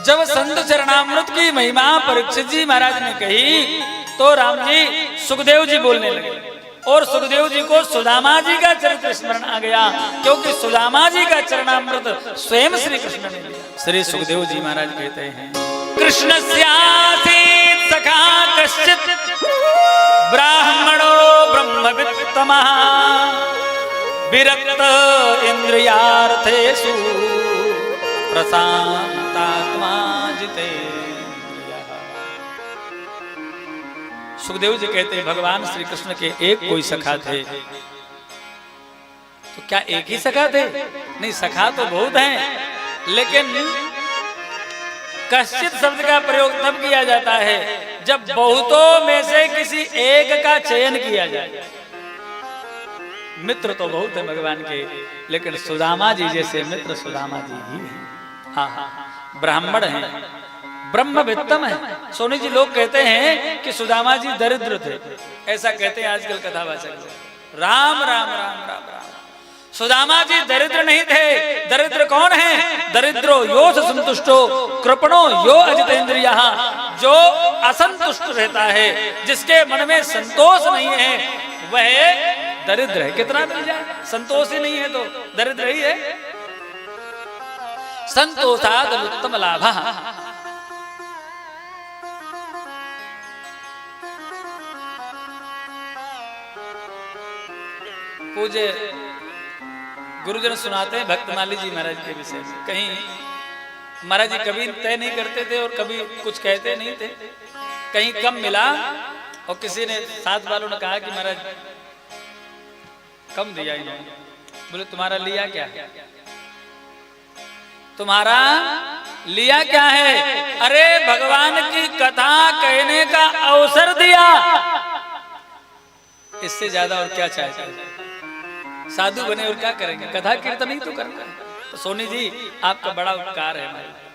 जब संत चरणामृत की महिमा परीक्षित जी महाराज ने कही तो राम जी सुखदेव जी बोलने लगे और सुखदेव जी को सुदामा जी का चरित्र स्मरण आ गया, क्योंकि सुदामा जी का चरणामृत स्वयं श्री कृष्ण ने लिया। श्री सुखदेव जी महाराज कहते हैं, कृष्ण स्यासीत सखा कश्चित ब्राह्मणो ब्रह्मवित्तमः विरक्त इंद्रियार्थेषु प्रशांतात्मा जितेन्द्रियः। सुखदेव जी कहते हैं भगवान श्री कृष्ण के एक कोई सखा थे। तो क्या एक ही सखा थे? नहीं, सखा तो बहुत हैं, लेकिन कश्चित शब्द का प्रयोग तब किया जाता है जब बहुतों में से किसी एक का चयन किया जाए। मित्र तो बहुत है भगवान के, लेकिन सुदामा जी जैसे मित्र सुदामा जी ही हैं। हाँ हाँ, ब्राह्मण हैं, ब्रह्मवित्तम है। सोनी जी लोग कहते हैं कि सुदामा जी दरिद्र थे, ऐसा कहते हैं आजकल कथावाचक। राम राम राम राम राम, सुदामा जी दरिद्र नहीं थे। दरिद्र कौन है? दरिद्रो यो संतुष्टो कृपणो यो अजितेन्द्रियः। जो असंतुष्ट रहता है, जिसके मन में संतोष नहीं है, वह दरिद्र है। कितना मिल जाए, संतोष ही नहीं है तो दरिद्र ही है। संतोषाद उत्तम लाभः। पूज्य गुरुजन सुनाते हैं भक्तमाली जी महाराज के विषय में। कहीं महाराज जी कभी तय नहीं करते थे और कभी कुछ कहते नहीं थे। कहीं कम मिला और किसी ने, साथ वालों ने कहा कि महाराज कम दिया इन्होंने। बोले तुम्हारा लिया क्या है? तुम्हारा लिया क्या है? अरे भगवान की कथा कहने का अवसर दिया, इससे ज्यादा और क्या चाहते हैं? साधु बने और क्या करेंगे? कथा कीर्तन ही तो करना है। तो सोनी जी आपका बड़ा उपकार है हमारे।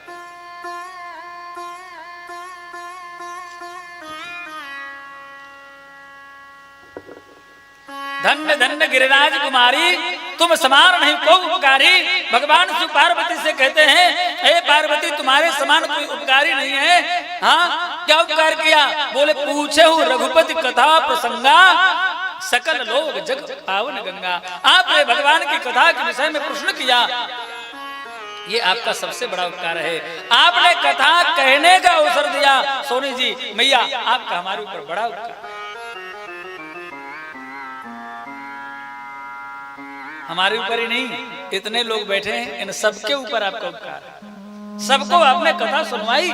धन्य धन्य गिरिराज कुमारी, तुम समान नहीं को उपकारी। भगवान शिव पार्वती से कहते हैं, हे पार्वती तुम्हारे समान कोई उपकारी नहीं है। हाँ, क्या उपकार किया? बोले पूछे हूँ रघुपति कथा प्रसंगा, सकल लोग जग पावन गंगा। आपने भगवान की कथा के विषय में प्रश्न किया, ये आपका सबसे बड़ा उपकार है। आपने कथा कहने का अवसर दिया। सोनी जी मैया, आपका हमारे ऊपर बड़ा उपकार। हमारे ऊपर ही नहीं, इतने लोग बैठे हैं, इन सबके ऊपर आपका उपकार है। सबको आपने कथा सुनवाई,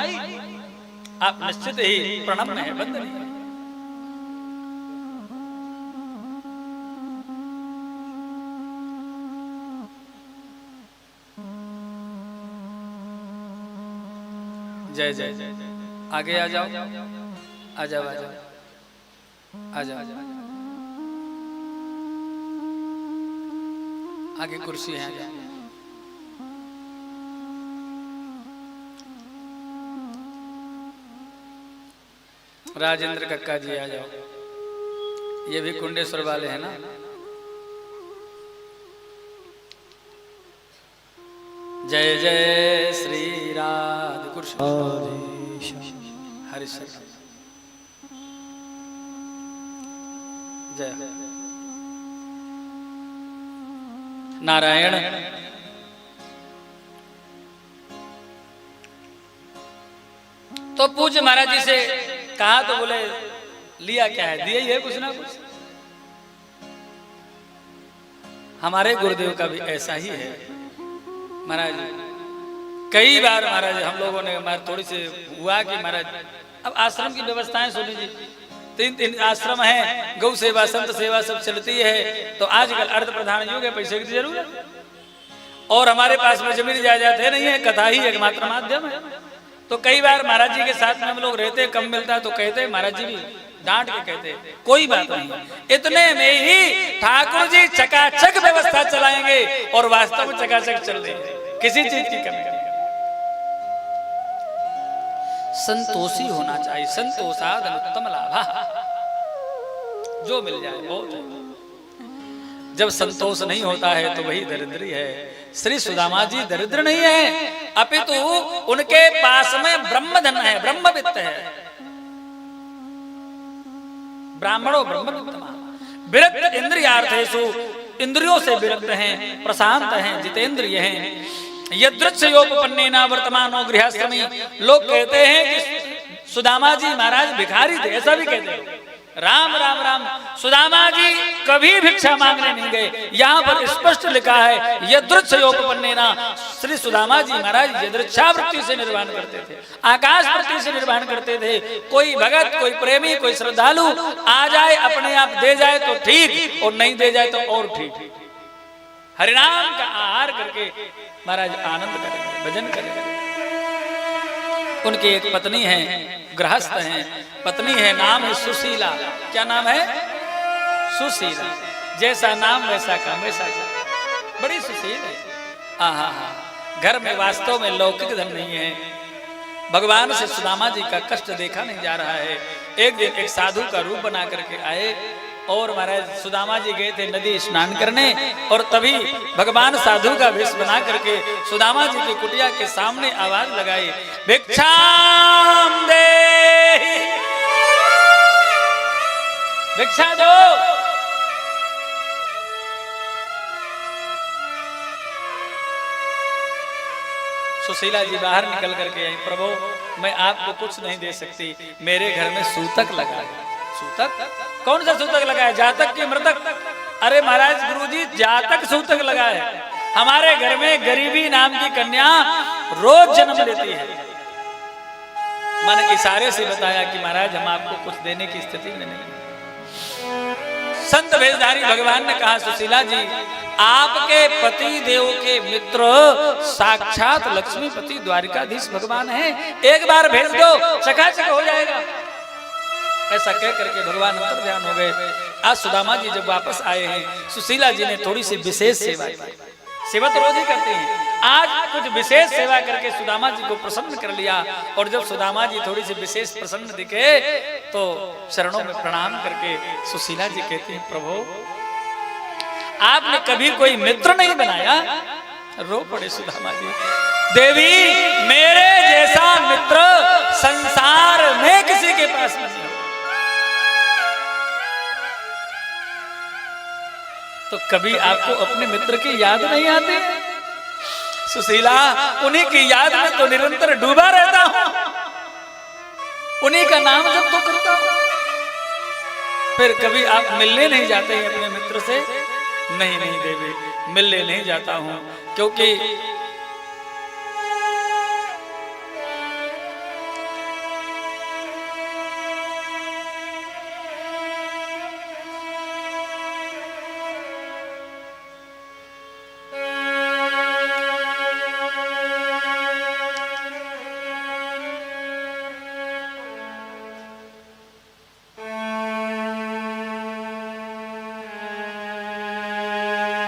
आप निश्चित ही प्रणम्य है, वंदनीय है। जय जय जय। आगे आ जाओ, आ जाओ आ जाओ आ जाओ, आगे कुर्सी है। राजेंद्र कक्का जी आ जाओ, ये भी कुंडेश्वर वाले हैं ना। जय जय श्री राधे कृष्ण हरि जय नारायण। तो पूज्य महाराज जी से कहा तो बोले लिया क्या है? दिया ही है कुछ ना कुछ। हमारे गुरुदेव का भी ऐसा ही है महाराज। कई बार महाराज हम लोगों ने, हमारे थोड़ी सी हुआ कि महाराज अब आश्रम की व्यवस्थाएं सुन लीजिए, तीन आश्रम है, गौ सेवा संत सेवा सब चलती है। तो आजकल अर्ध प्रधान युग है, पैसे की जरूरत है और हमारे पास में जमीन जायदाद है नहीं है, कथा ही एकमात्र माध्यम है। तो कई बार महाराज जी के साथ में हम लोग रहते, कम मिलता है तो कहते, महाराज जी भी डांट के कहते कोई बात नहीं, इतने में ही ठाकुर जी चकाचक व्यवस्था चलाएंगे और वास्तव में चकाचक चल रही है, किसी चीज की कमी नहीं। संतोषी होना चाहिए, संतोषाद उत्तम लाभा। जो मिल जाए बहुत है। जब संतोष नहीं होता है तो वही दरिद्र है। श्री सुदामा जी दरिद्र नहीं है, अपितु उनके पास में ब्रह्मधन है, ब्रह्मवित्त है। ब्राह्मणों ब्रह्मवित्तमा विरक्त इंद्रियार्थेषु, इंद्रियों से विरक्त हैं, प्रशांत हैं, जितेंद्रिय हैं। यदृच्छयोपपन्नेना वर्तमानो गृहस्थमी। लोग कहते हैं कि सुदामा जी महाराज भिखारी थे, ऐसा भी कहते हैं। राम राम राम, सुदामा जी कभी भिक्षा मांगने नहीं गए। यहाँ पर स्पष्ट लिखा है यदृच्छयोपपन्नेना, श्री सुदामा जी महाराज यदृच्छा वृत्ति से निर्वाण करते थे, आकाश वृत्ति से निर्वाण करते थे। कोई भगत, कोई प्रेमी, कोई श्रद्धालु आ जाए, अपने आप दे जाए तो ठीक, और नहीं दे जाए तो और ठीक। हरिनाम का आहार करके महाराज आनंद करेंगे, भजन करेंगे। उनकी एक पत्नी है, गृहस्थ हैं, पत्नी है, नाम है सुशीला। क्या नाम है? सुशीला। जैसा नाम वैसा काम, वैसा काम, बड़ी सुशील है। आहा, घर में वास्तव में लौकिक धन नहीं है। भगवान से सुदामा जी का कष्ट देखा नहीं जा रहा है। एक दिन एक साधु का रूप बना करके आए और महाराज सुदामा जी गए थे नदी स्नान करने, और तभी भगवान साधु का वेश बना करके सुदामा जी की कुटिया के सामने आवाज लगाई, भिक्षाम दे, भिक्षा दो। सुशीला जी बाहर निकल करके आई, प्रभु मैं आपको कुछ नहीं दे सकती, मेरे घर में सूतक लगा है। सूतक? कौन सा सूतक लगा है? जातक की मृतक? अरे महाराज गुरुजी, जातक सूतक लगा है। हमारे घर में गरीबी नाम की कन्या रोज जन्म लेती है। मैंने इशारे से बताया कि महाराज हम आपको कुछ देने की स्थिति में नहीं। संत भेषधारी भगवान ने कहा, सुशीला जी आपके पति देव के मित्र साक्षात लक्ष्मीपति द्वारिकाधीश भगवान हैं, एक बार भेज दो, चकाचक हो जाएगा। ऐसा कह करके भगवान अंतर्ध्यान हो गए। आज सुदामा जी जब वापस आए हैं, सुशीला जी ने थोड़ी सी विशेष सेवा की। सेवा तो रोज ही करते हैं, आज कुछ विशेष सेवा करके सुदामा जी को प्रसन्न कर लिया। और जब सुदामा जी थोड़ी सी विशेष प्रसन्न दिखे तो चरणों में प्रणाम करके सुशीला जी कहती हैं, प्रभु आपने कभी कोई मित्र नहीं बनाया? रो पड़े सुदामा जी, देवी मेरे जैसा मित्र संसार में किसी के पास नहीं। तो कभी आपको अपने मित्र की याद नहीं आती? सुशीला, उन्हीं की याद में तो निरंतर डूबा रहता हूं, उन्हीं का नाम जब तो करता हूं। फिर कभी आप मिलने नहीं जाते हैं अपने मित्र से? नहीं नहीं देवी, मिलने नहीं जाता हूं, क्योंकि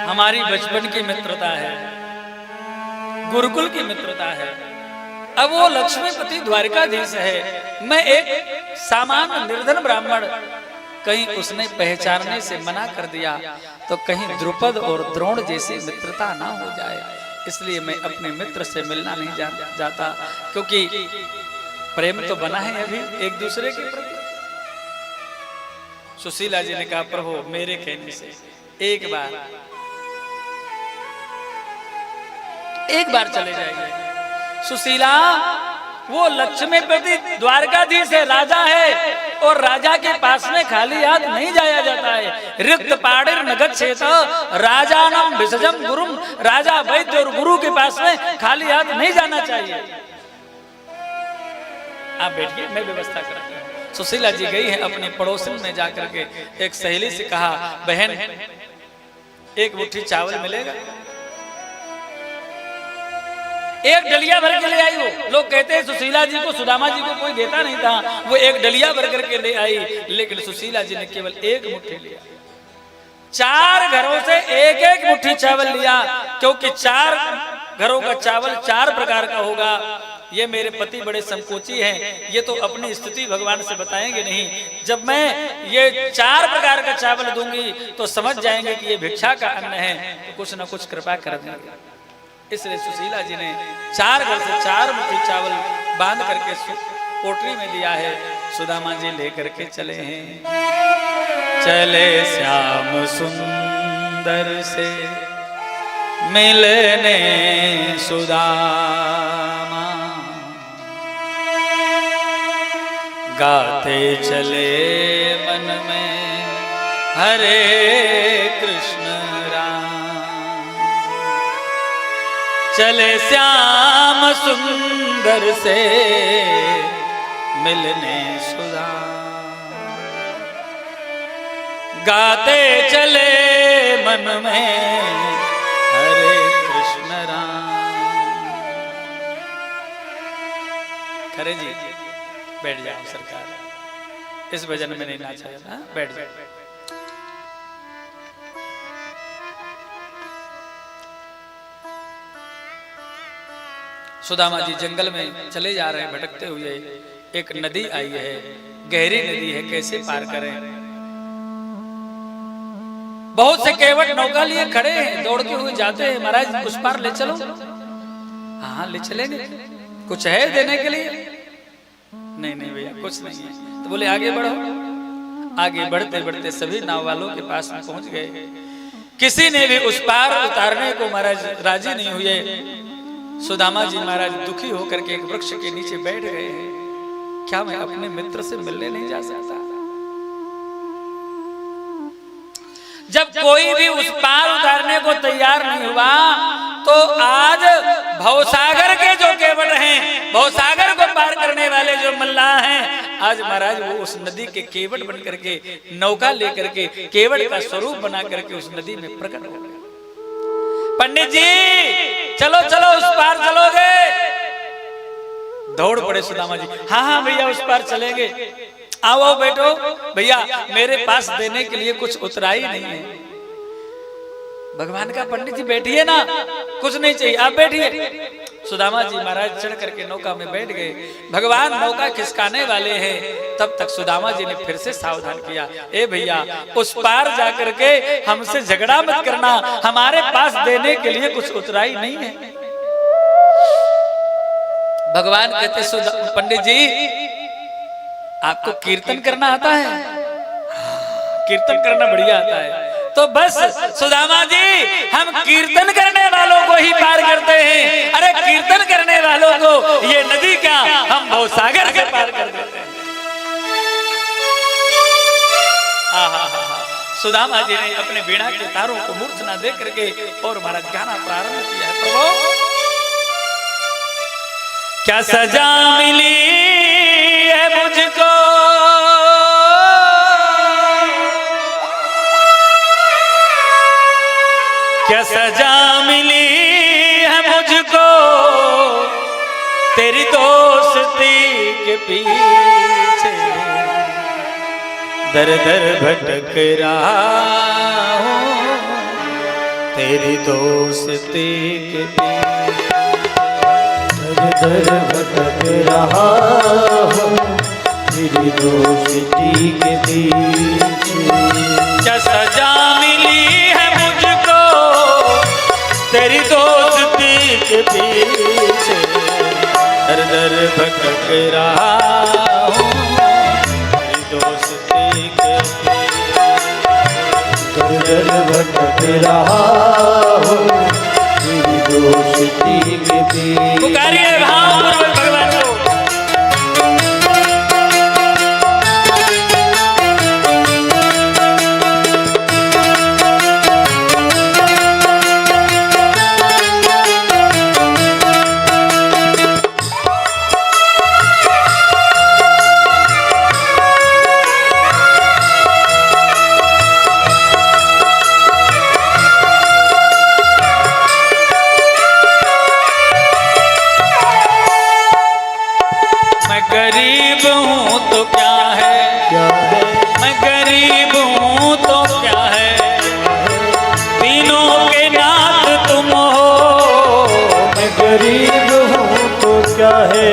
हमारी बचपन की मित्रता है, गुरुकुल की मित्रता है। अब वो लक्ष्मीपति द्वारिकाधीश है, मैं एक सामान्य निर्धन ब्राह्मण। कहीं उसने पहचानने से मना कर दिया तो कहीं द्रुपद और द्रोण जैसी मित्रता ना हो जाए, इसलिए मैं अपने मित्र से मिलना नहीं जाता, क्योंकि प्रेम तो बना है अभी एक दूसरे के प्रति। सुशीला जी ने कहा, प्रभु मेरे कहने से एक बार चले जाएंगे। सुशीला, वो लक्ष्मीपति द्वारकाधीश है, राजा है, और राजा के पास में खाली हाथ नहीं जाया जाता है। रिक्त पाड़िर न गच्छेत राजानम विसजम गुरुम। राजा वैद्य और गुरु के पास में खाली हाथ नहीं जाना चाहिए। आप बैठिए, मैं व्यवस्था करता हूं। सुशीला जी गई है अपने पड़ोसन में जाकर के एक सहेली से कहा, बहन एक मुट्ठी चावल मिलेगा? एक डलिया भर के ले आई। वो लोग कहते हैं सुशीला जी को, सुदामा जी को कोई देता नहीं था, वो एक डलिया भर करके ले आई, लेकिन सुशीला जी ने केवल एक मुट्ठी लिया। 4 घरों से एक एक मुट्ठी चावल लिया, क्योंकि 4 घरों का चावल 4 प्रकार का होगा। ये मेरे पति बड़े संकोची हैं, ये तो अपनी स्थिति भगवान से बताएंगे नहीं। जब मैं ये 4 प्रकार का चावल दूंगी तो समझ जाएंगे कि ये भिक्षा का अन्न है, तो कुछ न कुछ कृपा कर देंगे। इसलिए सुशीला जी ने 4 घर से 4 मुट्ठी चावल बांध करके पोटली में दिया है। सुदामा जी लेकर के चले हैं। चले श्याम सुंदर से मिलने सुदामा, गाते चले मन में हरे कृष्ण राम। चले श्याम सुंदर से मिलने सुदामा, गाते चले मन में हरे कृष्ण राम। खरे जी बैठ जाओ सरकार, इस भजन में नहीं नाचा जाता, बैठ जाओ। सुदामा जी जंगल में चले जा रहे हैं भटकते हुए। एक नदी आई है, गहरी नदी है, कैसे पार करें। बहुत से केवट नौका लिए खड़े हैं, दौड़ते हुए जाते हैं। महाराज उस पार ले चलो। हाँ ले चलेंगे, कुछ है देने के लिए? नहीं नहीं भैया कुछ नहीं है। तो बोले आगे बढ़ो। आगे बढ़ते बढ़ते सभी नाव वालों के पास पहुंच गए। किसी ने भी उस पार उतारने को महाराज राजी नहीं हुए। सुदामा जी महाराज दुखी होकर के एक वृक्ष के नीचे बैठ गए हैं। क्या मैं अपने मित्र से मिलने नहीं जा सकता? जब कोई भी उस पार उतारने को तैयार नहीं हुआ, तो आज भवसागर के जो केवट हैं, भवसागर को पार करने वाले जो मल्लाह हैं, आज महाराज वो उस नदी के केवट बन करके, नौका लेकर के, केवट का स्वरूप बना करके उस नदी में प्रकट हो गए। पंडित जी चलो चलो उस पार चलोगे? दौड़ पड़े सुदामा जी। हाँ हाँ भैया उस पार चलेंगे। आओ आओ बैठो भैया, मेरे पास देने के लिए कुछ उतरा ही नहीं है। भगवान का पंडित जी बैठिए ना, कुछ नहीं चाहिए, आप बैठिए। सुदामा जी महाराज चढ़ करके नौका में बैठ गए। भगवान नौका खिसकाने वाले हैं, तब तक सुदामा जी ने फिर से सावधान किया। ए भैया उस पार जाकर के हमसे झगड़ा मत करना, हमारे पास देने के लिए कुछ उतरा ही नहीं है। भगवान कहते पंडित जी आपको कीर्तन करना आता है? कीर्तन करना बढ़िया आता है। तो बस सुदामा जी हम कीर्तन करने वालों को ही पार करते हैं। अरे कीर्तन करने वालों को ये नदी क्या, हम भवसागर से पार कर देते हैं। सुदामा जी ने अपने वीणा के तारों को मूर्छना दे करके और महाराज गाना प्रारंभ किया है। प्रभु क्या सजा मिली है मुझको, क्या सजा मिली है मुझको, तेरी दोस्ती के पीछे दर दर भटक रहा हूँ, तेरी दोस्ती के पीछे दर दर भटक रहा हूँ, तेरी दोस्ती के पीछे। क्या सजा मिली है मुझको, तेरी दोस्ती के पीछे दर दर भटक रहा हूँ, तेरी दोस्ती के पीछे दर दर भटक रहा हूँ, तेरी दोस्ती के पीछे। पुकारिए भावपूर्वक भगवान को। गरीब हूँ तो क्या है, मैं गरीब हूँ तो क्या है, तीनों के नाथ तुम हो। मैं गरीब हूँ तो क्या है,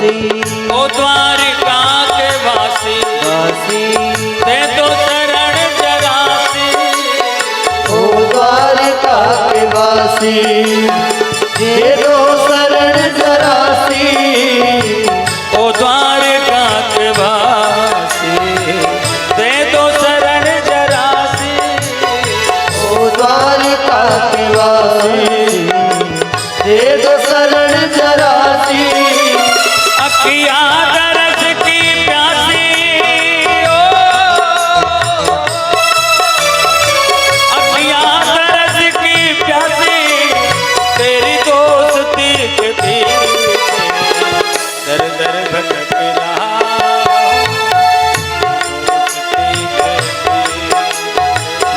वासी, ओ द्वारिका के वासी, वासी दे दो शरण जरासी। ओ द्वारिका के वासी, दे दो शरण जरासी। ओ द्वारिका के वासी, दे दो शरण जरासी। ओ द्वारिका के वासी, दे दो शरण जरासी। अखिया दरस की प्यासी, ओ अखिया दरस की प्यासी, तेरी दोस्ती के पीछे दर दर भटक रहा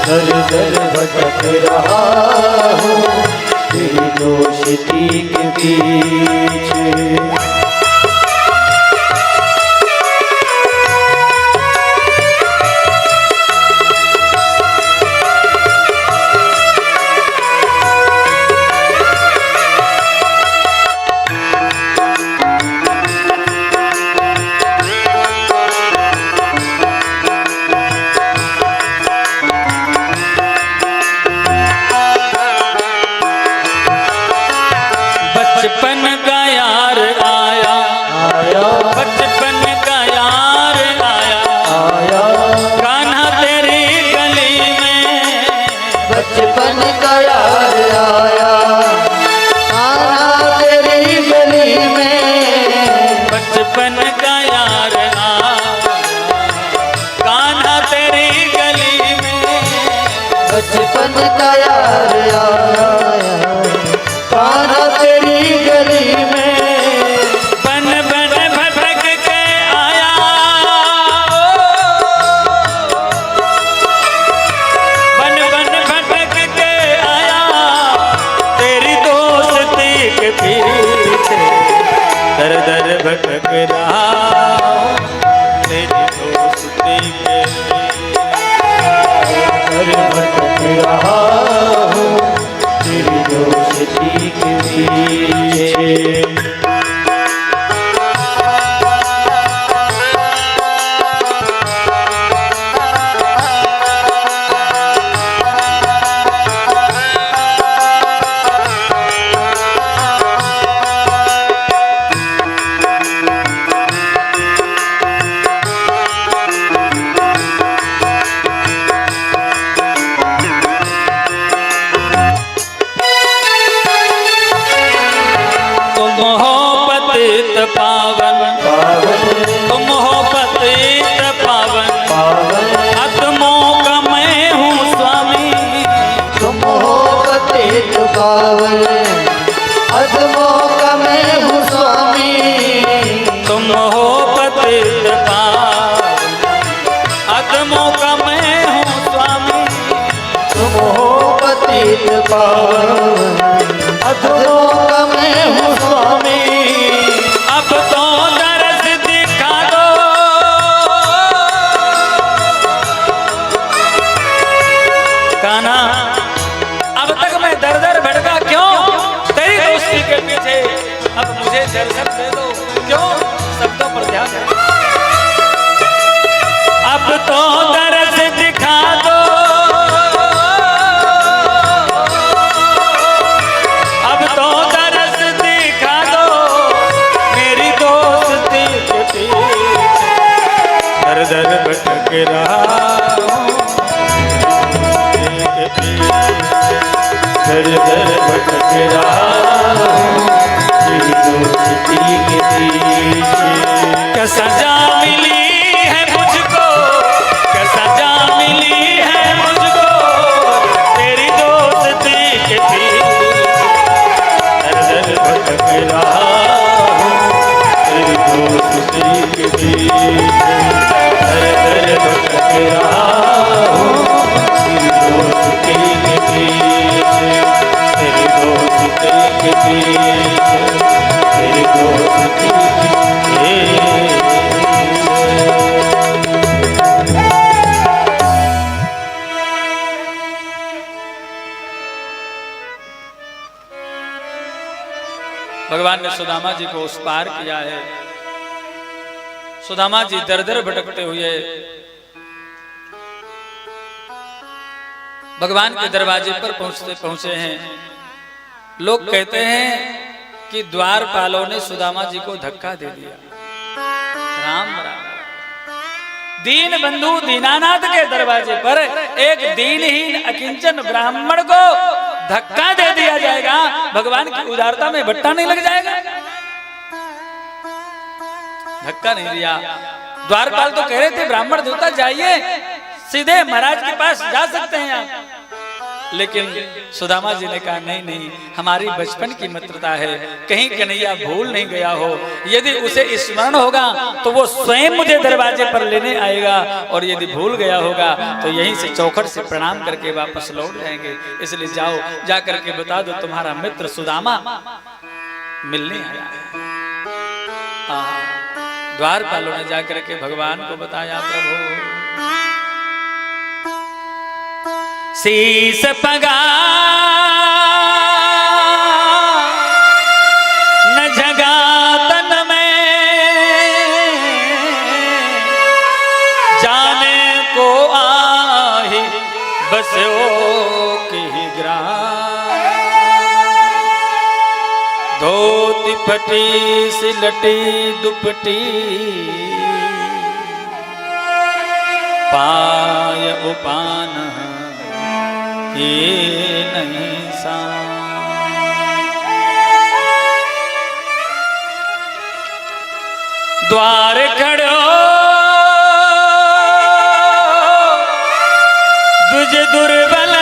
दर दर भटक रहा हूँ तेरी दोस्ती के पीछे। बचपन का यार आया, आया बचपन का यार आया, आया कान्हा तेरी गली में। बचपन का यार आया, आना तेरी गली में। बचपन का यार आया, कान्हा तेरी गली में। बचपन का यार आया, आना तेरी गली में। बन बन भटक के आया, बन बन भटक के आया, तेरी दोस्ती के पीछे दर दर भटक रहा हूँ, तेरी दोस्ती के दर भटक रहा हूँ तेरी दोस्ती के पीछे। तुम हो पतित पावन, तुम हो पतित पावन, आत्मों का मैं हूँ स्वामी। तुम हो पतित पावन, अधमों का मैं हूँ स्वामी। तुम हो पतित पावन, आत्मों का मैं हूँ स्वामी। तुम हो पतित पावन, अधमों का मैं हूँ स्वामी। अब तो दरस दिखा दो, कान्हा अब तक मैं दर दर भटका क्यों, तेरी दोस्ती के पीछे। अब मुझे दर्शन दे दो, क्यों शब्दों पर ध्यान है। अब तो दरस दिखा दो, अब तो दरस दिखा दो, मेरी दोस्ती के पीछे दर दर भटक रहा हूँ, के पीछे दर दर भटक रहा हूँ तेरी दोस्ती के पीछे। क्या सजा मिली है मुझको, क्या सजा मिली है मुझको, तेरी दोस्ती के पीछे दर दर भटक रहा हूँ, तेरी दोस्ती के पीछे दर दर भटक रहा हूँ तेरी दोस्ती के पीछे। तेरी दोस्ती के पीछे, तेरी दोस्ती के पीछे। भगवान ने सुदामा जी को उस पार किया है। सुदामा जी दर दर भटकते हुए भगवान के दरवाजे पर पहुंचे हैं। लोग कहते हैं कि द्वारपालों ने सुदामा जी को धक्का दे दिया। राम राम। दीन बंधु दीनानाथ के दरवाजे पर एक दीनहीन अकिंचन ब्राह्मण को धक्का दे दिया जाएगा, भगवान की उदारता में भट्टा नहीं लग जाएगा? धक्का नहीं दिया। द्वारपाल तो कह रहे थे ब्राह्मण देवता जाइए, सीधे महाराज के पास जा सकते हैं आप, लेकिन सुदामा जी ने कहा नहीं नहीं, हमारी बचपन की मित्रता है, कहीं कन्हैया भूल नहीं गया हो, यदि उसे स्मरण होगा तो वो स्वयं मुझे दरवाजे पर लेने आएगा, और यदि भूल गया होगा तो यहीं से चौखट से प्रणाम करके वापस लौट जाएंगे। इसलिए जाओ, जा करके बता दो तुम्हारा मित्र सुदामा मिलने आया है। द्वारपालों ने जाकर के भगवान को बताया, प्रभु शीस पगा न जगा तन में, जाने को आही बसो की ग्राम, धोती फटी सिलटी दुपटी, पाय उपान ये नहीं सा। द्वार खड़ो दुज दुर्बल,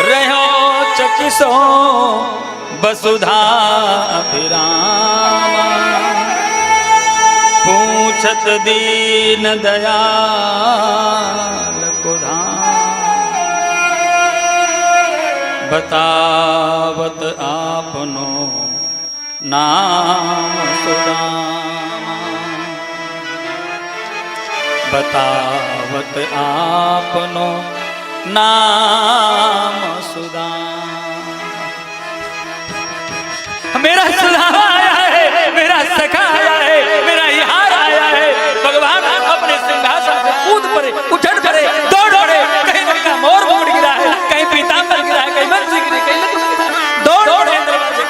रहो चकिसो वसुधा अभिराम, पूछत दीन दयाल को धाम, बतावत आपनो नाम सुदामा, बतावत आपनो नाम सुदामा। मेरा सुदामा आया है, मेरा सखा आया है, मेरा यार आया है। भगवान अपने सिंहासन से कूद पड़े, उछल पड़े, दौड़ पड़े, कहीं उनका मोर मुड़ गिरा है, कहीं पीताम्बर गिरा है, कहीं बंसी गिरी, कहीं दौड़ पड़े दरवाजे।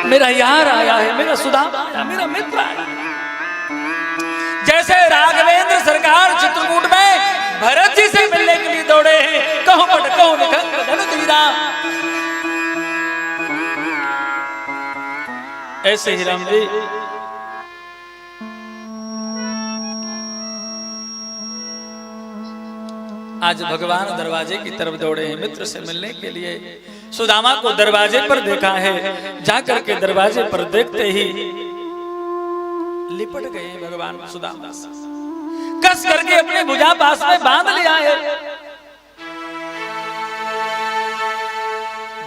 मेरा यार आया है, मेरा सुदामा आया, मेरा मित्र आया। जैसे राघवेंद्र सरकार चित्रकूट में भरत जी से मिलने के लिए दौड़े हैं, कहूं पट कहूं निखंग धनु धीरा, ऐसे ही राम जी आज भगवान दरवाजे की तरफ दौड़े हैं मित्र से मिलने के लिए। सुदामा को दरवाजे पर देखा है, जाकर के दरवाजे पर देखते ही लिपट गए भगवान सुदामा, कस करके अपने भुजा पास में बांध लिया है।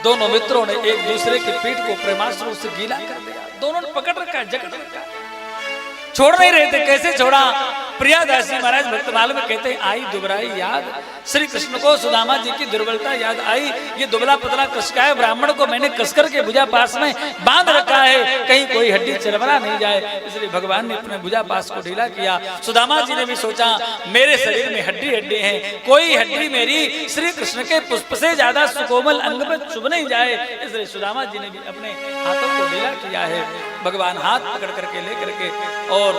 दोनों मित्रों ने एक दूसरे की पीठ को प्रेमास्त्र से गीला कर दिया, दोनों ने पकड़ रखा, जकड़ रखा, छोड़ नहीं रहे थे। कैसे छोड़ा? प्रियादासी महाराज भक्तमाल में कहते हैं, आई दुबराई याद, श्री कृष्ण को सुदामा जी की दुर्बलता याद आई। ये दुबला पतला कसकाय ब्राह्मण को मैंने कसकर के भुजा पास में बांध रखा है, कहीं कोई हड्डी चरमरा नहीं जाए, इसलिए भगवान ने अपने भुजा पास को ढीला किया। सुदामा जी ने भी सोचा मेरे शरीर में हड्डी हड्डी है, कोई हड्डी मेरी श्री कृष्ण के पुष्प से ज्यादा सुकोमल अंग में चुभ नहीं जाए, इसलिए सुदामा जी ने भी अपने हाथों को ढीला किया है। भगवान हाथ पकड़ करके ले करके और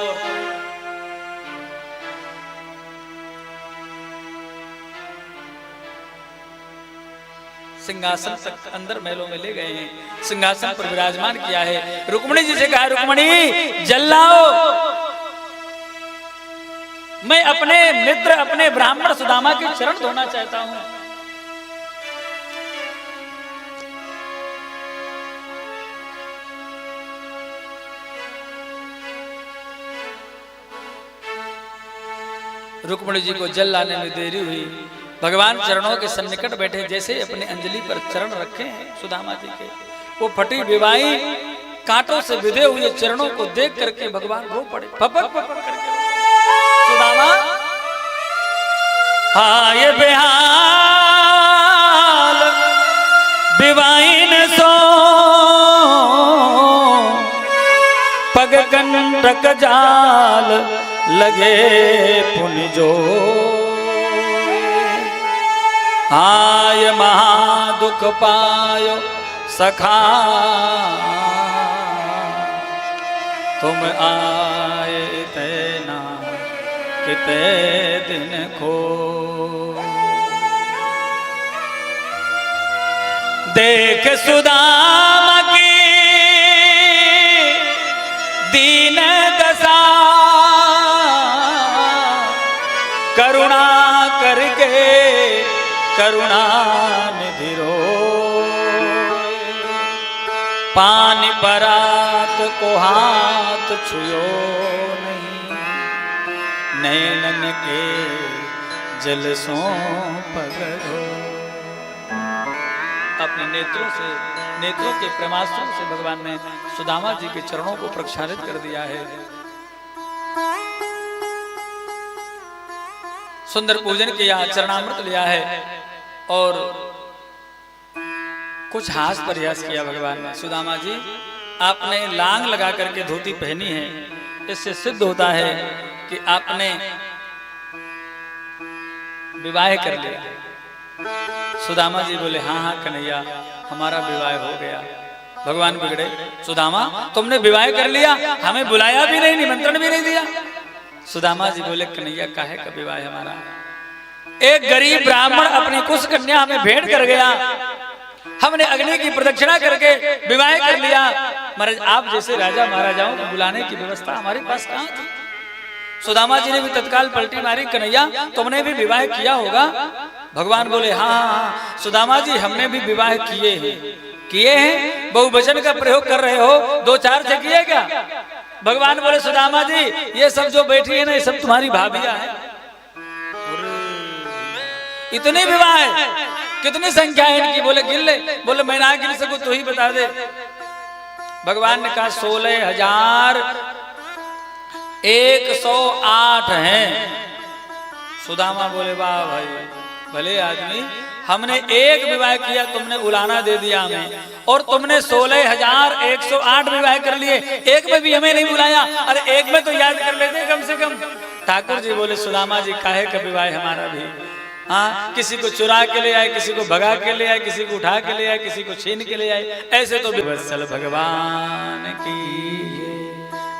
सिंहासन तक अंदर महलों में ले गए हैं, सिंहासन पर विराजमान किया है। रुक्मिणी जी से कहा, रुक्मिणी जल लाओ, मैं अपने मित्र अपने ब्राह्मण सुदामा के चरण धोना चाहता हूं। रुक्मिणी जी को जल लाने में देरी हुई। भगवान चरणों के सन्निकट बैठे, जैसे अपने अंजलि पर चरण रखे हैं सुदामा जी के, वो फटी विवाही कांटों से विधे हुए चरणों को देख करके भगवान रो पड़े, फपक फपक करके। सुदामा हाय बेहाल विवाही ने सो कंटक जाल लगे पुनि जो आय महादुख पायो सखा तुम आए तेना किते दिन खो देख सुदामा की दीन दशा करुणा करके करुणा निधि रो पानी परात को हाथ छुयो नहीं नैनन के जल सो पगरो अपने नेत्रों के प्रेमास्त्रों से भगवान ने सुदामा जी के चरणों को प्रक्षालित कर दिया है। सुंदर पूजन किया, चरणामृत लिया है और कुछ हास प्रयास किया भगवान ने। सुदामा जी आपने लांग लगा करके धोती पहनी है, इससे सिद्ध होता है कि आपने विवाह कर लिया। सुदामा जी बोले हाँ हाँ कन्हैया हमारा विवाह हो गया। भगवान बिगड़े, सुदामा तुमने विवाह कर लिया, हमें बुलाया भी नहीं, निमंत्रण भी नहीं दिया। सुदामा जी बोले कन्हैया काहे का विवाह हमारा, एक गरीब ब्राह्मण अपनी कुश कन्या हमें भेंट कर गया, हमने अग्नि की प्रदक्षिणा करके विवाह कर लिया। महाराज आप जैसे राजा महाराजाओं को बुलाने की व्यवस्था हमारे पास कहाँ थी। सुदामा जी ने भी तत्काल पलटी मारी, कन्हैया तुमने भी विवाह किया होगा। भगवान बोले हाँ हाँ सुदामा जी हमने भी विवाह किए हैं। बहुवचन का प्रयोग कर रहे हो, दो चार से किए क्या? भगवान बोले सुदामा जी ये सब जो बैठी है ना ये सब तुम्हारी भाभियां हैं। इतने विवाह है, कितनी संख्या है इनकी? बोले गिन ले। बोले मैं ना गिन सकूं तो ही बता दे। भगवान ने कहा 16,108 हैं। सुदामा बोले वाह भाई भले आदमी, हमने एक विवाह किया तुमने उलाना दे दिया हमें, और तुमने 16,108 विवाह कर लिए, एक में भी हमें नहीं बुलाया। अरे एक में तो याद कर लेते कम से कम। ठाकुर जी बोले सुदामा जी काहे का विवाह हमारा भी, हाँ किसी को चुरा के ले आए, किसी को भगा के ले आए, किसी को उठा के ले आए, किसी को छीन के ले आए, ऐसे तो वत्सल भगवान की।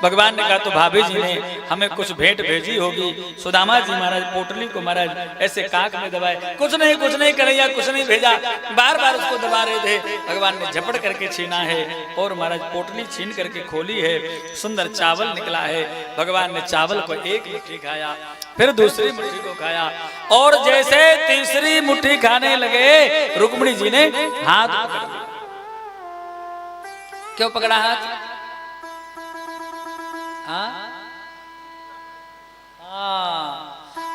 भगवान ने कहा तो भाभी जी ने हमें कुछ भेंट भेजी होगी। सुदामा जी महाराज पोटली को महाराज ऐसे काक में दबाए, कुछ नहीं कन्हैया कुछ नहीं भेजा, बार बार उसको दबा रहे थे। भगवान ने झपट करके छीना है और महाराज पोटली छीन करके खोली है, सुंदर चावल निकला है। भगवान ने चावल को एक मुट्ठी खाया, फिर दूसरी मुट्ठी को खाया, और जैसे तीसरी मुट्ठी खाने लगे रुक्मिणी जी ने हाथ पकड़ लिया। क्यों पकड़ा हाथ?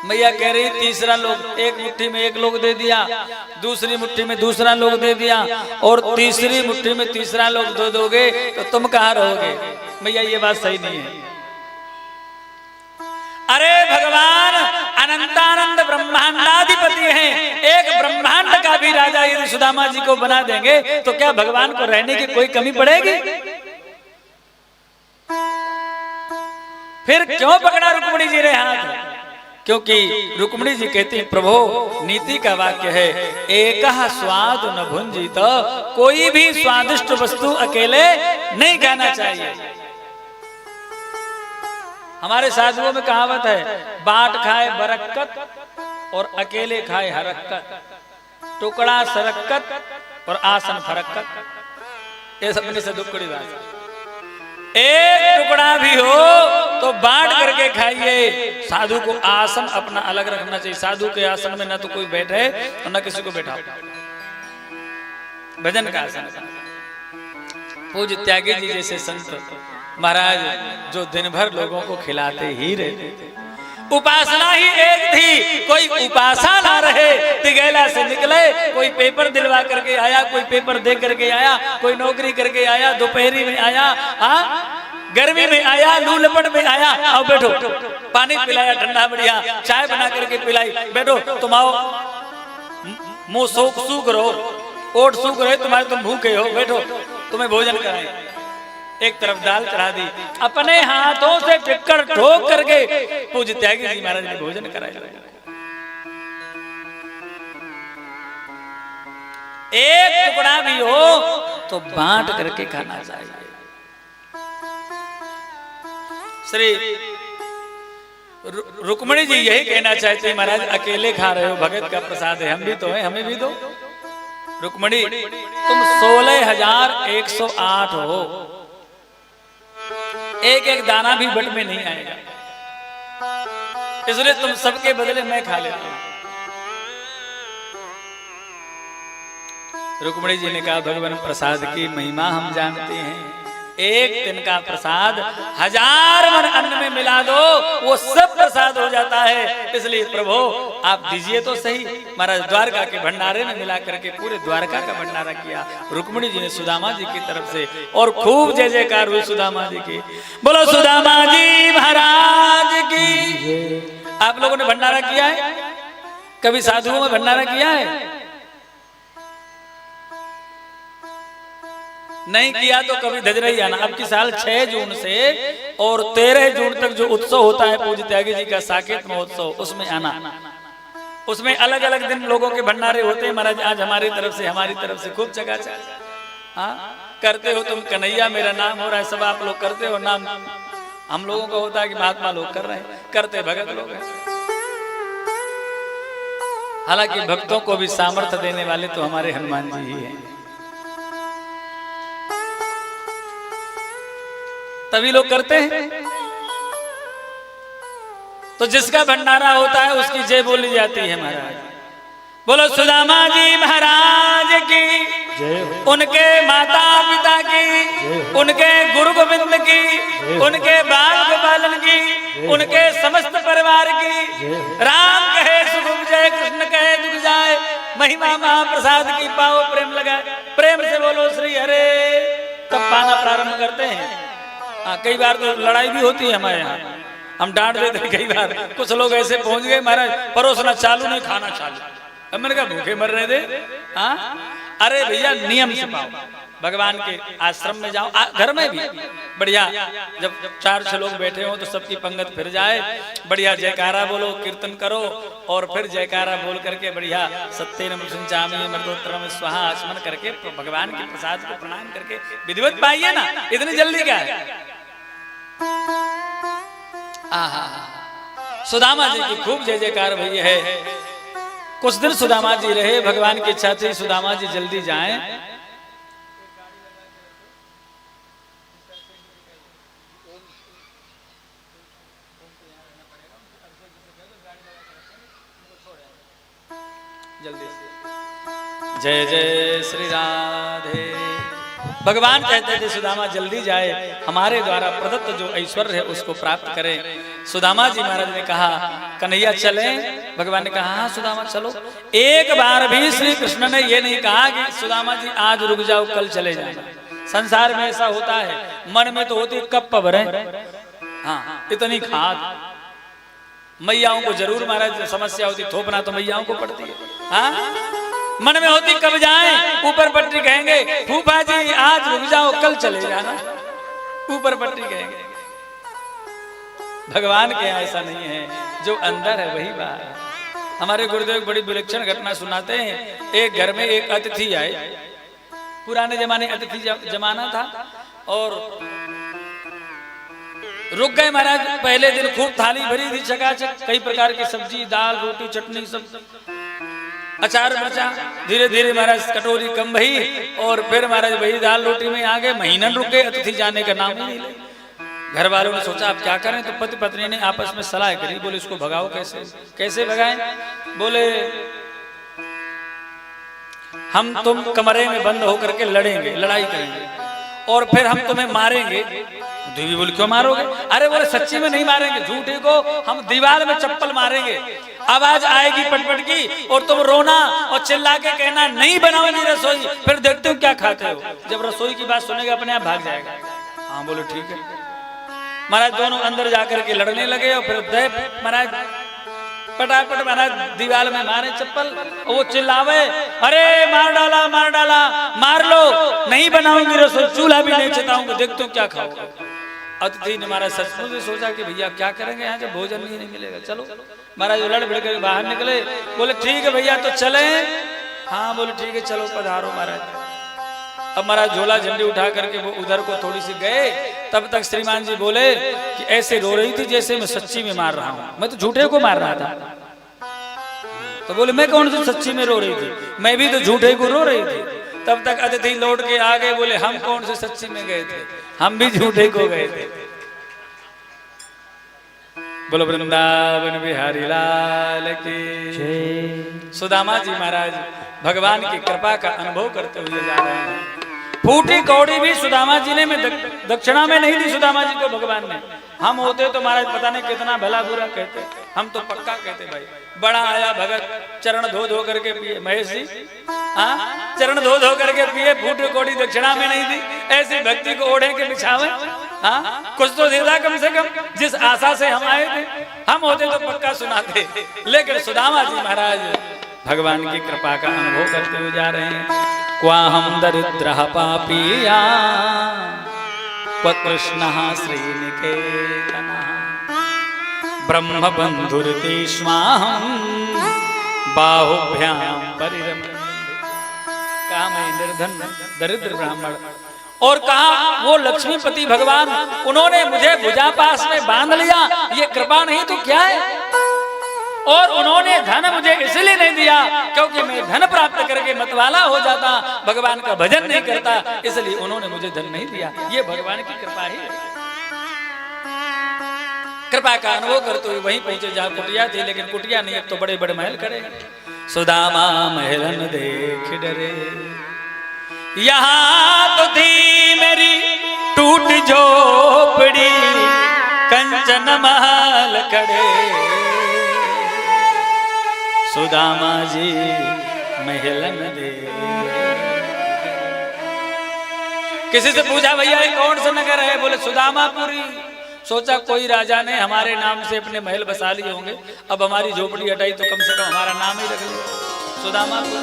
मैया कह रही तीसरा लोग, एक मुट्ठी में एक लोग दे दिया, दूसरी मुट्ठी में दूसरा लोग दे दिया, और तीसरी मुट्ठी में तीसरा लोग दो दोगे तो तुम कहाँ रहोगे? मैया ये बात सही नहीं है। अरे भगवान अनंतानंद ब्रह्मांडाधिपति हैं, एक ब्रह्मांड का भी राजा यदि सुदामा जी को बना देंगे तो क्या भगवान को रहने की कोई कमी पड़ेगी? फिर क्यों पकड़ा रुक्मिणी जी ने हाथ? क्योंकि रुक्मिणी जी कहती है प्रभु नीति का वाक्य है एक स्वाद न भुंजित, कोई भी स्वादिष्ट वस्तु अकेले नहीं खाना चाहिए। हमारे साधुओं में कहावत है बाट खाए बरक्कत और अकेले खाए हरक्कत, टुकड़ा सरक्कत और आसन फरक्कत। ये सबने से दुखड़ी बात है। एक टुकड़ा भी हो तो बांट करके खाइए। साधु को आसन अपना अलग रखना चाहिए। साधु के आसन में न तो कोई बैठे और न किसी को बैठा। भजन का आसन। पूज्य त्यागी जी जैसे संत महाराज जो दिन भर लोगों को खिलाते ही रहते थे। उपासना ही एक थी, कोई उपासना ना रहे। तिगैला से निकले, कोई पेपर दिलवा करके आया, कोई पेपर दे करके आया, कोई नौकरी करके आया, दोपहरी में आया, गर्मी में आया, लू लपट में आया, आओ बैठो, पानी पिलाया ठंडा बढ़िया, चाय बना करके पिलाई, बैठो तुम आओ, मुंह सूख रहो, ओट सूख रहे तुम्हारे, तुम भूखे हो, बैठो तुम्हें भोजन कराएं। एक तरफ दाल चढ़ा दी, अपने हाथों से टिक्कर ठोक करके पूज्य त्यागी जी महाराज ने भोजन कराया। एक टुकड़ा भी हो तो बांट करके खाना चाहिए। श्री रुक्मिणी जी यही कहना चाहते हैं, महाराज अकेले खा रहे हो, भगत का प्रसाद है, हम भी तो हैं, हमें भी दो। रुक्मिणी तुम 16,108 हो, एक एक दाना भी बट में नहीं आएगा, इसलिए तुम सबके बदले मैं खा लेता हूं। रुक्मिणी जी ने कहा, भगवान प्रसाद की महिमा हम जानते हैं, एक दिन का प्रसाद 1000 मन अन्न में मिला दो वो सब प्रसाद हो जाता है, इसलिए प्रभु आप दीजिए तो सही। महाराज द्वारका के भंडारे में मिला करके पूरे द्वारका का भंडारा किया रुक्मिणी जी ने सुदामा जी की तरफ से, और खूब जय जयकार हुई सुदामा जी की। बोलो सुदामा जी महाराज की। आप लोगों ने भंडारा किया है? कभी साधुओं में भंडारा किया है? नहीं किया तो कभी धजरई आना। अब की साल 6 जून से और 13 जून तक जो उत्सव होता है पूज्य त्यागी जी का साकेत महोत्सव, उसमें आना। उसमें अलग अलग दिन लोगों के भंडारे होते हैं। महाराज आज हमारी तरफ से खूब चकाचक करते हो तुम। कन्हैया मेरा नाम हो रहा है, सब आप लोग करते हो नाम। हम लोगों को होता है कि महात्मा लोग कर रहे हैं, करते भगत लोग हैं। हालांकि भक्तों को भी सामर्थ्य देने वाले तो हमारे हनुमान जी ही हैं, तभी लोग करते हैं। तो जिसका भंडारा होता है उसकी जय बोली जाती है। महाराज बोलो सुदामा जी महाराज की, उनके माता पिता की, उनके गुरु गोविंद की, उनके बाल गोपालन की, उनके समस्त परिवार की। राम कहे सुख उपजय, कृष्ण कहे दुख जाए, महिमा महाप्रसाद की पाओ प्रेम लगाए। प्रेम से बोलो श्री हरे। तब पाना प्रारंभ करते हैं। कई बार तो लड़ाई भी होती है हमारे यहाँ, हम डांट देते हैं। कई बार कुछ लोग ऐसे पहुंच गए, महाराज परोसना चालू नहीं, खाना चालू। अब मैंने कहा भूखे मर रहे थे। अरे भैया नियम से पाओ, भगवान के आश्रम में जाओ, घर में भी बढ़िया। जब 4-6 लोग बैठे हो तो सबकी पंगत फिर जाए, बढ़िया जयकारा बोलो, कीर्तन करो, और फिर जयकारा बोल करके बढ़िया सत्येन मुंचामि मर्दोत्तरम स्वाहा आचमन करके भगवान के प्रसाद को प्रणाम करके विधिवत पाइए ना। इतनी जल्दी क्या है? सुदामा जी की खूब जय जयकार भई है। कुछ दिन सुदामा जी रहे, भगवान की इच्छा थी सुदामा जी जल्दी जाएं। जल्दी से जय जय श्री राधे। भगवान कहते थे सुदामा जल्दी जाए, हमारे द्वारा प्रदत्त जो ऐश्वर्य है उसको प्राप्त करें। सुदामा जी महाराज ने कहा कन्हैया चले? भगवान ने कहा हाँ सुदामा चलो। एक बार भी श्री कृष्ण ने ये नहीं कहा कि सुदामा जी आज रुक जाओ कल चले जाना। संसार में ऐसा होता है, मन में तो होती कब पबरे, हाँ इतनी खाद। मैयाओं को जरूर महाराज समस्या होती, थोपना तो मैयाओं को पड़ती है। हाँ मन में होती कब जाएं, ऊपर पट्टी कहेंगे फूफा जी आज रुक जाओ कल चले जाना, ऊपर पट्टी कहेंगे। भगवान के यहाँ ऐसा नहीं है, जो अंदर है वही बाहर। हमारे गुरुदेव बड़ी विलक्षण घटना सुनाते हैं। एक घर में एक अतिथि आए, पुराने जमाने अतिथि जमाना था, और रुक गए महाराज। पहले दिन खूब थाली भरी थी चकाचक, कई प्रकार की सब्जी, दाल, रोटी, चटनी, सब अचार मिर्चा। धीरे धीरे महाराज कटोरी कम भई, और फिर महाराज वही दाल रोटी में आ गए। महीनन रुक गए, अतिथि जाने का नाम ही नहीं ले। घर वालों ने सोचा अब क्या करें, तो पति पत्नी ने आपस में सलाह करी। बोले इसको भगाओ कैसे भगाएं? बोले हम तुम कमरे में बंद होकर के लड़ेंगे, लड़ाई करेंगे, और फिर हम तुम्हें मारेंगे। देवी बोले क्यों मारोगे? अरे बोले सच्ची में नहीं मारेंगे, झूठे को हम दीवार में चप्पल मारेंगे, आवाज आएगी पटपट की, और तुम रोना और चिल्ला के कहना नहीं बनाओगी रसोई, फिर देखते हो क्या खाते हो। जब रसोई की बात सुनेगा अपने आप भाग जाएगा। हाँ बोले ठीक है। महाराज दोनों अंदर जाकर के लड़ने लगे, और फिर महाराज पटापट महाराज दीवार में मारे चप्पल, वो चिल्लावे, अरे मार डाला, मार लो, नहीं बनाऊंगी रसोई, चूल्हा भी नहीं चिताऊंगी, देख तुम क्या खाओ। अतिथि ने महाराज सचमुच में सोचा कि भैया क्या करेंगे यहाँ जब भोजन नहीं मिलेगा, चलो महाराज उलट भिड़ कर बाहर निकले, बोले ठीक है भैया तो चले। हाँ बोले ठीक है चलो पधारो महाराज। अब महाराज झोला झंडी उठा करके वो उधर को थोड़ी सी गए, तब तक श्रीमान जी बोले कि ऐसे रो रही थी जैसे मैं सच्ची में मार रहा हूँ, मैं तो झूठे को मार रहा था। तो बोले मैं कौन सी सच्ची में रो रही थी, मैं भी तो झूठे को रो रही थी। तब तक अतिथि लौट के आ गए, बोले हम कौन से सच्ची में गए थे, हम भी झूठे को गए थे। बोलो वृंदावन बिहारी लाल की जय। सुदामा जी महाराज भगवान की कृपा का अनुभव करते हुए जा रहे हैं। फूटी कौड़ी भी सुदामा जी ने दक्षिणा में नहीं दी सुदामा जी को भगवान ने। हम होते तो महाराज पता नहीं कितना भला बुरा कहते, हम तो पक्का कहते भाई बड़ा आया भगत, चरण धो धो करके पिए। महेश जी हाँ चरण धो धो करके पिए, फूटी कौड़ी दक्षिणा में नहीं दी, ऐसी भक्ति को ओढ़े के बिछावे। हाँ कुछ तो देता कम से कम, जिस आशा से हम आए थे, हम होते तो पक्का सुनाते। लेकिन सुदामा जी महाराज भगवान की कृपा का अनुभव करते हुए जा रहे हैं। क्वाहम दरिद्रः पापीया क्व कृष्णः श्रीनिकेतनः ब्रह्म बंधुर्तीष्माहं बाहुभ्यां परिरम्य। कहा मैं निर्धन दरिद्र ब्राह्मण, और कहा वो लक्ष्मीपति भगवान, उन्होंने मुझे भुजा पास में बांध लिया, ये कृपा नहीं तो क्या है। और उन्होंने धन मुझे इसलिए नहीं दिया क्योंकि मैं धन प्राप्त करके मतवाला हो जाता, भगवान का भजन नहीं करता, इसलिए उन्होंने मुझे धन नहीं दिया। ये भगवान की कृपा ही है। कृपा का अनुभव करते हुए वहीं पहुंचे जहाँ कुटिया थी, लेकिन कुटिया नहीं, अब तो बड़े बड़े महल खड़े। सुदामा महलन देख डरे, यहाँ तो थी मेरी टूट झोपड़ी, कंचन महल खड़े। सुदामा जी महलन दे। किसी से पूछा भैया ये कौन सा नगर है, बोले सुदामापुरी। सोचा कोई राजा ने हमारे नाम से अपने महल बसा लिए होंगे, अब हमारी झोपड़ी हटाई तो कम से कम हमारा नाम ही रख लिया सुदामापुरी।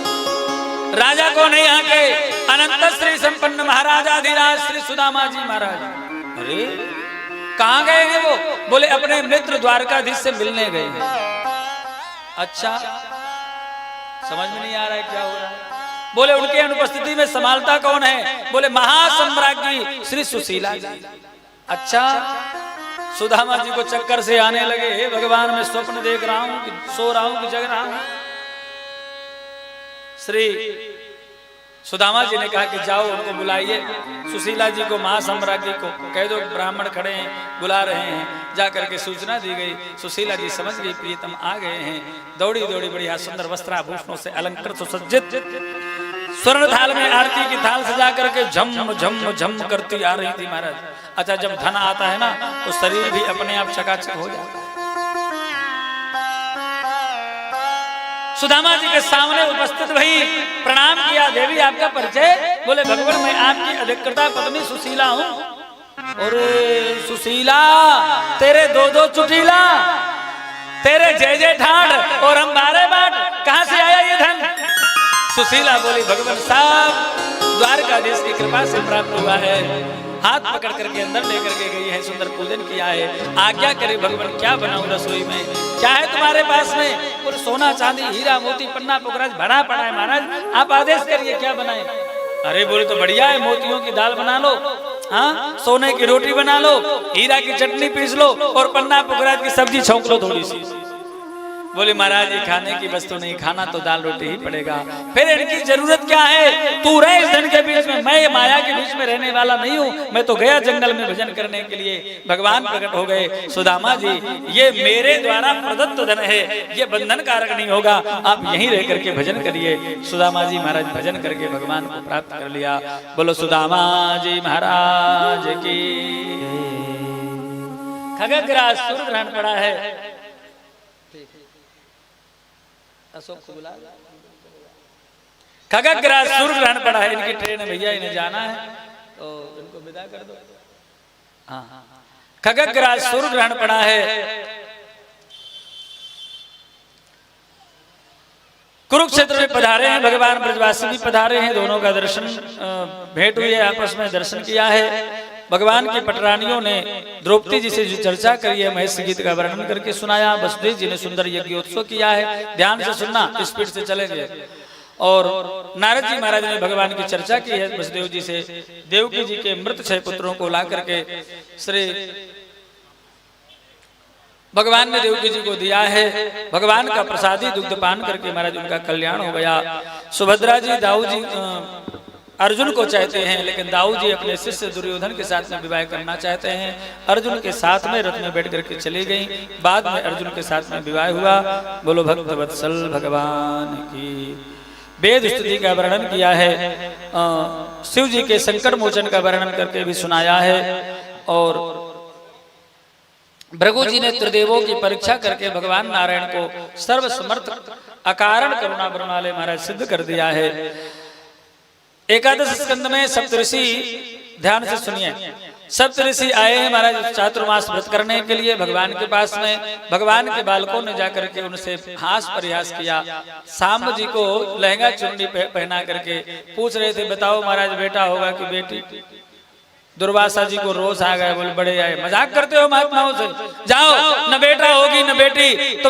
राजा को नहीं, यहाँ के अनंत श्री संपन्न महाराजाधिराज श्री सुदामा जी महाराज। अरे कहाँ गए हैं वो, बोले अपने मित्र द्वारकाधीश से मिलने गए हैं। अच्छा समझ में नहीं आ रहा है क्या हो रहा है। बोले उनके अनुपस्थिति में संभालता कौन है, बोले महासम्राज्ञी श्री सुशीला जी। अच्छा सुदामा जी को चक्कर से आने लगे, हे भगवान मैं स्वप्न देख रहा हूं कि सो रहा हूं कि जग रहा हूं। श्री सुदामा जी ने कहा कि जाओ उनको बुलाइए, सुशीला जी को महासम्राज्ञी को कह दो ब्राह्मण खड़े हैं बुला रहे हैं। जा करके सूचना दी गई, सुशीला जी समझ गई प्रियतम आ गए हैं। दौड़ी दौड़ी बढ़िया सुंदर वस्त्राभूषणों से अलंकृत सुसज्जित स्वर्ण थाल में आरती की थाल सजा करके झम झम झम करती आ रही थी महाराज। अच्छा जब धन आता है ना तो शरीर भी अपने आप चकाचक हो जाता है। सुदामा जी के सामने उपस्थित भई, प्रणाम किया, देवी आपका परिचय, बोले भगवान मैं आपकी अधिकृता पत्नी सुशीला हूँ। और सुशीला तेरे दो दो चुटीला, तेरे जय जय ठाठ और हम बारे बाट, कहाँ से आया ये धन। सुशीला बोली भगवान साहब द्वारकाधीश की कृपा से प्राप्त हुआ है। हाथ पकड़ करके अंदर लेकर के गई है, सुंदर पूजन किया है। आज्ञा करे भगवान क्या बनाऊं रसोई में, क्या है तुम्हारे पास में। और सोना चांदी हीरा मोती पन्ना पुखराज भरा पड़ा है महाराज, आप आदेश करिए क्या बनाए। अरे बोले तो बढ़िया है, मोतियों की दाल बना लो, हाँ सोने की रोटी बना लो, हीरा की चटनी पीस लो और पन्ना पुखराज की सब्जी छौंक लो थोड़ी सी। बोले महाराज ये खाने की वस्तु नहीं, खाना तो दाल रोटी ही पड़ेगा। फिर इनकी जरूरत क्या है, तू रहे इस धन के बीच में, मैं माया के बीच में रहने वाला नहीं हूँ। मैं तो गया जंगल में भजन करने के लिए, भगवान प्रकट हो गए। सुदामा जी ये मेरे द्वारा प्रदत्त धन है, ये बंधन कारक नहीं होगा, आप यहीं रह करके भजन करिए। सुदामा जी महाराज भजन करके भगवान को प्राप्त कर लिया। बोलो सुदामा जी महाराज की। खगग्रास सूर्य ग्रहण पड़ा है, अशोक को बुला। खगग्रास सूर्य ग्रहण पड़ा है, इनकी ट्रेन है भैया, इन्हें जाना है तो इनको विदा कर दो। हाँ खगग्रास सूर्य ग्रहण पड़ा है। कुरुक्षेत्र में पधारे हैं भगवान, ब्रजवासी भी पधारे हैं, दोनों का दर्शन भेंट हुई है, आपस में दर्शन किया है। भगवान की पटरानियों ने द्रौपदी जी से जो चर्चा करी है, महेश गीत का वर्णन करके सुनाया। वसुदेव जी ने सुंदर यज्ञोत्सव किया है, ध्यान से सुनना, स्पीड से चलेंगे। और नारद जी महाराज ने भगवान की चर्चा की है वसुदेव जी से। देवकी जी के मृत 6 पुत्रों को ला करके श्री भगवान ने देवकी जी को दिया है। भगवान का प्रसादी दुग्ध पान करके महाराज उनका कल्याण हो गया। सुभद्रा जी दाऊ जी अर्जुन को चाहते हैं, लेकिन दाऊ जी अपने शिष्य दुर्योधन के साथ में विवाह करना चाहते हैं। अर्जुन के साथ में रथ में बैठ करके चली गई। बाद में अर्जुन के साथ में विवाह हुआ। बोलो भक्त वत्सल भगवान की। वेद स्तुति का वर्णन किया है, शिव जी के संकट मोचन का वर्णन करके भी सुनाया है। और भृगु जी ने त्रिदेवों की परीक्षा करके भगवान नारायण को सर्वसमर्थ अकारण करुणा वाले महाराज सिद्ध कर दिया है। एकादश स्कंद में सप्तऋषि, ध्यान से सुनिए, सप्तऋषि आए हैं महाराज चातुर्मास व्रत करने के लिए भगवान के पास में। भगवान के बालकों ने जाकर के उनसे हास परिहास किया। सांब जी को लहंगा चुन्नी पहना करके पूछ रहे थे, बताओ महाराज बेटा होगा कि बेटी? दुर्वासा जी को रोष आ गए, बोले बड़े आए, मजाक करते हो महात्माओं से, जाओ, न बेटा होगी न बेटी तो